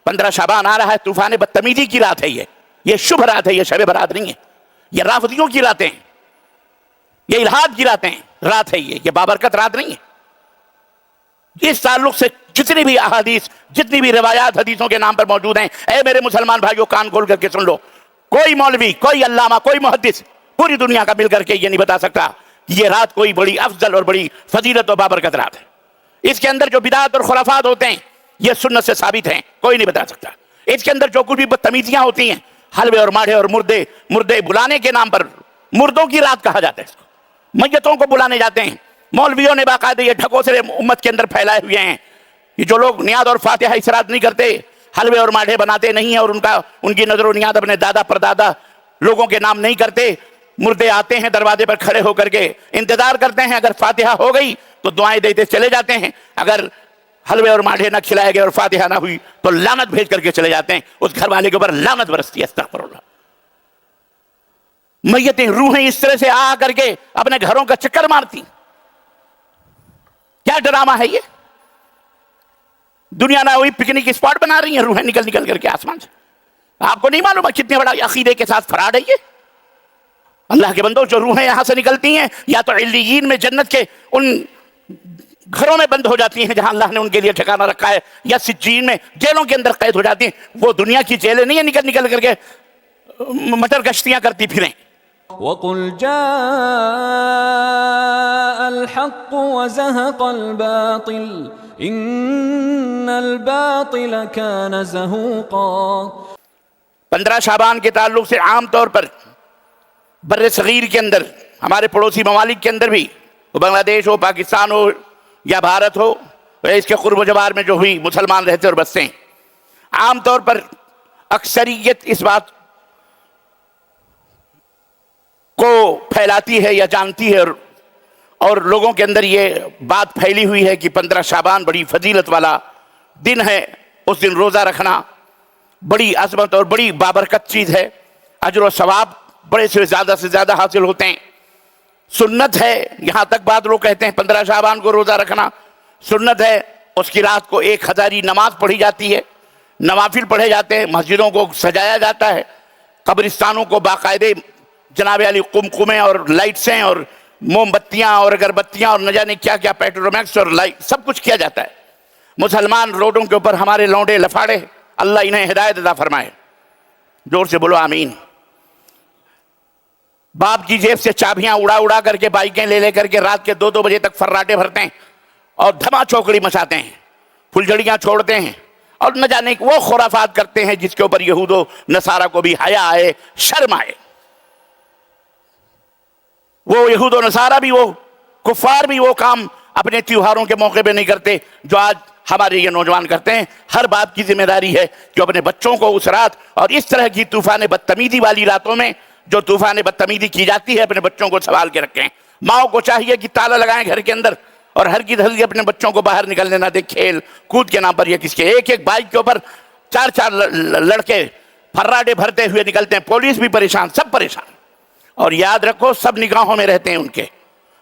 15 शाबान आ रहा है, तूफान बदतमीजी की रात है ये शुभ रात है, ये शब बरात नहीं है, ये राफदियों की रातें हैं, ये इल्हाद की रात है, ये बाबरकत रात नहीं है। इस ताल्लुक से जितनी भी अहादीस, जितनी भी रिवायात हदीसों के नाम पर मौजूद हैं, ऐ मेरे मुसलमान भाइयों कान खोल करके सुन लो, कोई मौलवी, कोई अल्लामा, कोई मुहद्दिस पूरी दुनिया का मिल करके ये नहीं बता सकता कि ये रात कोई बड़ी अफजल और बड़ी फजीलत और बाबरकत रात है। इसके अंदर जो बिदात और खुराफात होते हैं ये सुन्नत से साबित हैं, कोई नहीं बता सकता। इसके अंदर जो कुछ भी बदतमीजियां होती हैं, हलवे और माढ़े और मुर्दे बुलाने के नाम पर, मुर्दों की रात कहा जाता है इसको, मैयतों को बुलाने जाते हैं। मौलवियों ने बाकायदे ये ढकोसले उम्मत के अंदर फैलाए हुए हैं कि जो लोग नियाद और फातिहा इस रात नहीं करते, हलवे और माढ़े बनाते नहीं है और उनकी नजर नियाद अपने दादा परदादा लोगों के नाम नहीं करते, मुर्दे आते हैं दरवाजे पर खड़े होकर के इंतजार करते हैं, अगर फातिहा हो गई तो दुआएं देते चले जाते हैं, अगर हलवे और माढ़े ना खिलाए गए और फातिहा ना हुई तो लानत भेज करके चले जाते हैं, उस घर वाले के ऊपर लानत बरसती है। अस्तगफिरुल्लाह। मैयतें, रूहें इस तरह से आ करके अपने घरों का चक्कर मारती, क्या ड्रामा है ये? दुनिया ना हुई पिकनिक स्पॉट बना रही है रूहें निकल निकल करके आसमान से। आपको नहीं मालूम कितने बड़ा अकीदे के साथ फराड है ये? अल्लाह के बंदो, जो रूहें यहां से निकलती हैं या तो इल्लियीन में जन्नत के उन घरों में बंद हो जाती हैं जहां अल्लाह ने उनके लिए ठिकाना रखा है, या सिज्जीन में जेलों के अंदर कैद हो जाती हैं। वो दुनिया की जेलें नहीं है निकल निकल करके मटर गश्तियां करती फिरें। वक़ुल जाअल हक़्क़ व ज़हक़ल बातिल इन्नल बातिल कान ज़हूक़ा। 15 शाबान के ताल्लुक से आम तौर पर बर्रे सगीर के अंदर, हमारे पड़ोसी ममालिक के अंदर भी, वो बांग्लादेश हो, पाकिस्तान हो या भारत हो, इसके कुर्ब जवार में जो हुई मुसलमान रहते और बसते हैं, आम तौर पर अक्सरियत इस बात को फैलाती है या जानती है और लोगों के अंदर ये बात फैली हुई है कि 15 शाबान बड़ी फजीलत वाला दिन है, उस दिन रोज़ा रखना बड़ी अज़मत और बड़ी बाबरकत चीज़ है, अजर व सवाब बड़े से ज़्यादा हासिल होते हैं, सुन्नत है। यहाँ तक बात लोग कहते हैं 15 शाबान को रोज़ा रखना सुन्नत है। उसकी रात को 1000 नमाज पढ़ी जाती है, नवाफिल पढ़े जाते हैं, मस्जिदों को सजाया जाता है, कब्रिस्तानों को बाकायदे जनाब अली कुमकुमें और लाइट्सें और मोमबत्तियाँ और अगरबत्तियाँ और न जाने क्या क्या पेट्रोमैक्स और लाइट सब कुछ किया जाता है। मुसलमान रोडों के ऊपर हमारे लौंडे लफाड़े, अल्लाह इन्हें हिदायत अता फरमाए, जोर से बोलो आमीन। बाप की जेब से चाबियां उड़ा करके बाइकें ले करके रात के 2-2 बजे तक फर्राटे भरते हैं और धमा चौकड़ी मचाते हैं, फुलझड़ियां छोड़ते हैं और न जाने वो खुराफात करते हैं जिसके ऊपर यहूदो नसारा को भी हया आए, शर्म आए। वो यहूदो नसारा भी, वो कुफार भी वो काम अपने त्योहारों के मौके पे नहीं करते जो आज हमारे ये नौजवान करते हैं। हर बाप की जिम्मेदारी है कि अपने बच्चों को उस रात और इस तरह की तूफान बदतमीजी वाली रातों में जो तूफान बदतमीजी की जाती है, अपने बच्चों को संभाल के रखें। माओ को चाहिए कि ताला लगाएं घर के अंदर और हर की हल्की अपने बच्चों को बाहर निकलने ना दे, खेल कूद के नाम पर या किसके एक बाइक के ऊपर 4-4 लड़के फर्राटे भरते हुए निकलते हैं, पुलिस भी परेशान, सब परेशान। और याद रखो सब निगाहों में रहते हैं उनके,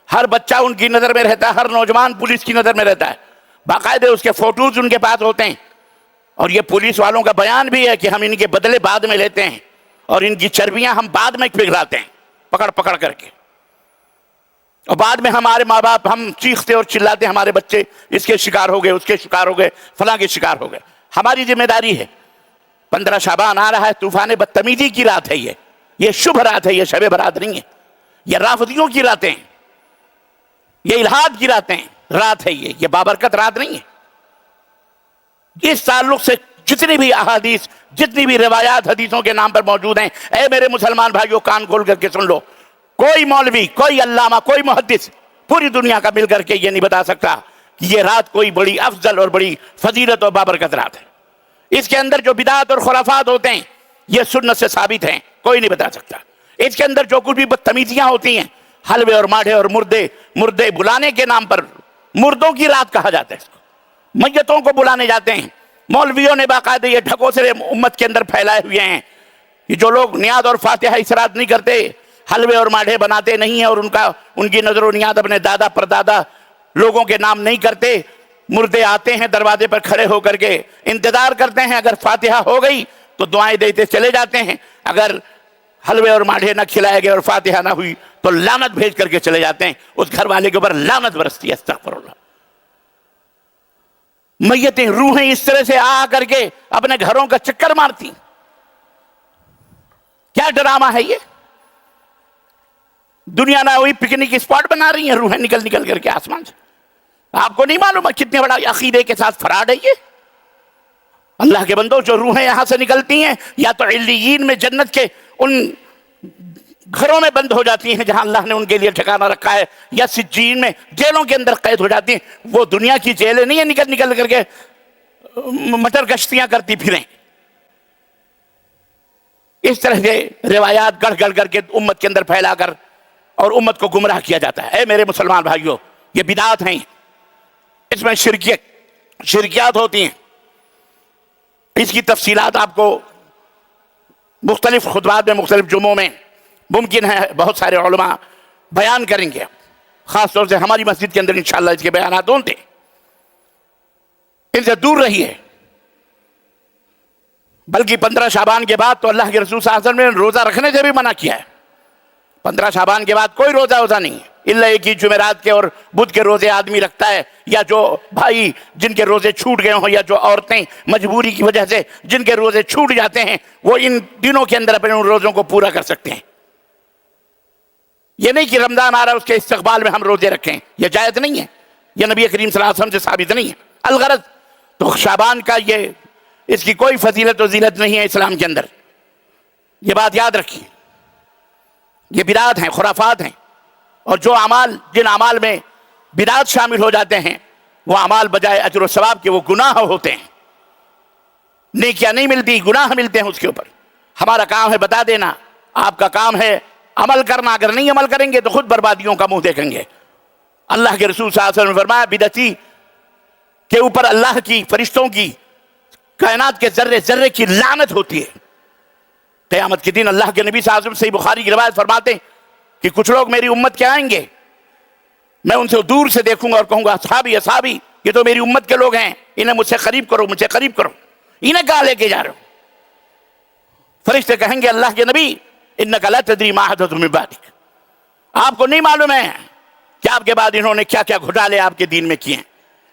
हर बच्चा उनकी नज़र में रहता है, हर नौजवान पुलिस की नज़र में रहता है, बाकायदे उसके फोटोज उनके पास होते हैं। और ये पुलिस वालों का बयान भी है कि हम इनके बदले बाद में लेते हैं और इनकी चर्बियां हम बाद में पिघलाते हैं पकड़ पकड़ करके, और बाद में हमारे माँ बाप हम चीखते और चिल्लाते, हमारे बच्चे इसके शिकार हो गए, उसके शिकार हो गए, फलां के शिकार हो गए। हमारी जिम्मेदारी है। 15 शाबान आ रहा है, तूफान बदतमीजी की रात है, ये शुभ रात है, ये शब बरात नहीं है, ये राफदियों की रातें हैं, ये इल्हाद की रात है, ये बाबरकत रात नहीं है। इस ताल्लुक से जितनी भी अहादीस, जितनी भी रिवायात हदीसों के नाम पर मौजूद हैं, ऐ मेरे मुसलमान भाइयों कान खोल करके सुन लो, कोई मौलवी, कोई अल्लामा, कोई मुहद्दिस पूरी दुनिया का मिल करके ये नहीं बता सकता कि ये रात कोई बड़ी अफजल और बड़ी फजीलत और बाबरकत रात है। इसके अंदर जो बिदात और खुराफात होते हैं ये सुन्नत से साबित हैं, कोई नहीं बता सकता। इसके अंदर जो कुछ भी बदतमीजियां होती हैं, हलवे और माढ़े और मुर्दे बुलाने के नाम पर, मुर्दों की रात कहा जाता है इसको, मैयतों को बुलाने जाते हैं। मौलवियों ने बाकायदे ये ढकोसले उम्मत के अंदर फैलाए हुए हैं कि जो लोग नियाद और फातिहा इस रात नहीं करते, हलवे और माढ़े बनाते नहीं है और उनकी नजर नियाद अपने दादा परदादा लोगों के नाम नहीं करते, مردے آتے ہیں دروازے پر کھڑے ہو کر کے انتظار کرتے ہیں، اگر فاتحہ ہو گئی تو دعائیں دیتے چلے جاتے ہیں، اگر حلوے اور ماٹھے نہ کھلائے گئے اور فاتحہ نہ ہوئی تو لعنت بھیج کر کے چلے جاتے ہیں، اس گھر والے کے اوپر لعنت برستی ہے، استغفر اللہ۔ میتیں، روحیں اس طرح سے آ کر کے اپنے گھروں کا چکر مارتی، کیا ڈرامہ ہے یہ؟ دنیا نہ ہوئی پکنک اسپاٹ بنا رہی ہیں روحیں نکل نکل کر کے آسمان سے۔ آپ کو نہیں معلوم کتنے بڑا عقیدے کے ساتھ فراڈ ہے یہ؟ اللہ کے بندو، جو روحیں یہاں سے نکلتی ہیں یا تو علیین میں جنت کے ان گھروں میں بند ہو جاتی ہیں جہاں اللہ نے ان کے لیے ٹھکانہ رکھا ہے، یا سجین میں جیلوں کے اندر قید ہو جاتی ہیں۔ وہ دنیا کی جیلیں نہیں ہیں نکل نکل کر کے مٹر گشتیاں کرتی پھریں۔ اس طرح کے روایات گڑھ گڑھ کر کے امت کے اندر پھیلا کر اور امت کو گمراہ کیا جاتا ہے۔ اے میرے مسلمان بھائیوں، یہ بدعات ہیں، اس میں شرکیات ہوتی ہیں۔ اس کی تفصیلات آپ کو مختلف خطبات میں، مختلف جمعوں میں ممکن ہے بہت سارے علماء بیان کریں گے، خاص طور سے ہماری مسجد کے اندر انشاءاللہ اس کے بیانات ہوں گے۔ ان سے دور رہیے۔ بلکہ 15 شعبان کے بعد تو اللہ کے رسول صلی اللہ علیہ وسلم نے روزہ رکھنے سے بھی منع کیا ہے۔ 15 شعبان کے بعد کوئی روزہ نہیں ہے، الا ایک ہی جمعرات کے اور بدھ کے روزے آدمی رکھتا ہے، یا جو بھائی جن کے روزے چھوٹ گئے ہوں، یا جو عورتیں مجبوری کی وجہ سے جن کے روزے چھوٹ جاتے ہیں، وہ ان دنوں کے اندر اپنے ان روزوں کو پورا کر سکتے ہیں۔ یہ نہیں کہ رمضان آ رہا ہے اس کے استقبال میں ہم روزے رکھیں، یہ جائز نہیں ہے، یہ نبی کریم صلی اللہ علیہ وسلم سے ثابت نہیں ہے۔ الغرض تو شعبان کا یہ اس کی کوئی فضیلت و ذیلت نہیں ہے اسلام کے اندر، یہ بات یاد رکھیے۔ یہ بدعات ہیں، خرافات ہیں، اور جو اعمال، جن اعمال میں بدعات شامل ہو جاتے ہیں، وہ اعمال بجائے اجر و ثواب کے وہ گناہ ہوتے ہیں، نیکیاں نہیں ملتی، گناہ ملتے ہیں اس کے اوپر۔ ہمارا کام ہے بتا دینا، آپ کا کام ہے عمل کرنا۔ اگر نہیں عمل کریں گے تو خود بربادیوں کا منہ دیکھیں گے۔ اللہ کے رسول صلی اللہ علیہ وسلم نے فرمایا بدعتی کے اوپر اللہ کی، فرشتوں کی، کائنات کے ذرے ذرے کی لعنت ہوتی ہے۔ قیامت کے دن اللہ کے نبی صلی اللہ علیہ وسلم صحیح بخاری کی روایت فرماتے ہیں کہ کچھ لوگ میری امت کے آئیں گے، میں ان سے دور سے دیکھوں گا اور کہوں گا اصحابی اصحابی، یہ تو میری امت کے لوگ ہیں، انہیں مجھ سے قریب کرو، مجھ سے قریب کرو، انہیں کہاں لے کے جا رہے ہو؟ فرشتے کہیں گے اللہ کے نبی انک لا تدری ما حدث من بعدک، آپ کو نہیں معلوم ہے کہ آپ کے بعد انہوں نے کیا کیا گھٹالے آپ کے دین میں کیے ہیں۔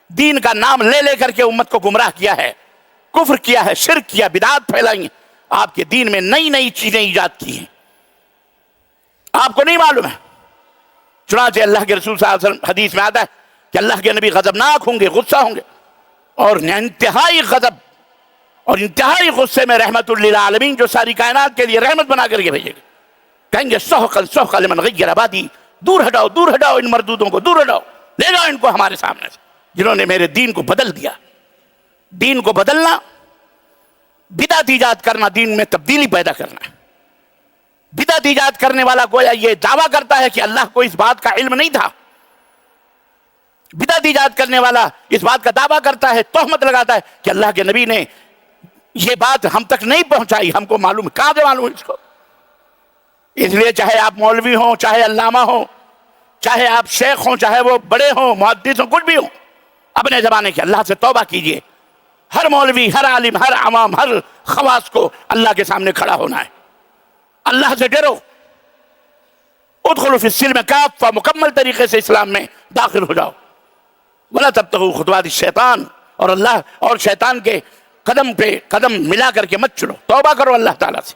دین کا نام لے لے کر کے امت کو گمراہ کیا ہے، کفر کیا ہے، شرک کیا، بدعات پھیلائی ہیں، آپ کے دین میں نئی نئی چیزیں ایجاد کی ہیں، آپ کو نہیں معلوم ہے۔ چنانچہ اللہ کے رسول صلی اللہ علیہ وسلم حدیث میں آتا ہے کہ اللہ کے نبی غضبناک ہوں گے، غصہ ہوں گے، اور انتہائی غضب اور انتہائی غصے میں رحمت للعالمین، جو ساری کائنات کے لیے رحمت بنا کر کے بھیجے گے، کہیں گے سحقا سحقا لمن غیر آبادی، دور ہٹاؤ ان مردودوں کو، دور ہٹاؤ، لے جاؤ ان کو ہمارے سامنے سے، جنہوں نے میرے دین کو بدل دیا۔ دین کو بدلنا، بدعت ایجاد کرنا، دین میں تبدیلی پیدا کرنا ہے۔ بدعت ایجاد کرنے والا گویا یہ دعویٰ کرتا ہے کہ اللہ کو اس بات کا علم نہیں تھا، بدعت ایجاد کرنے والا اس بات کا دعویٰ کرتا ہے، تہمت لگاتا ہے کہ اللہ کے نبی نے یہ بات ہم تک نہیں پہنچائی، ہم کو معلوم، کہاں سے معلوم اس کو؟ اس لیے چاہے آپ مولوی ہوں، چاہے علامہ ہوں، چاہے آپ شیخ ہوں، چاہے وہ بڑے ہوں، محدث ہوں، کچھ بھی ہوں، اپنے زمانے کے اللہ سے توبہ کیجئے۔ ہر مولوی، ہر عالم، ہر عوام، ہر خواص کو اللہ کے سامنے کھڑا ہونا ہے۔ اللہ سے ڈرو، ادخلوا فی السلم کافہ، مکمل طریقے سے اسلام میں داخل ہو جاؤ۔ ولا تبتغوا خطوات الشیطان، اور اللہ اور شیطان کے قدم پہ قدم ملا کر کے مت چلو، توبہ کرو اللہ تعالیٰ سے۔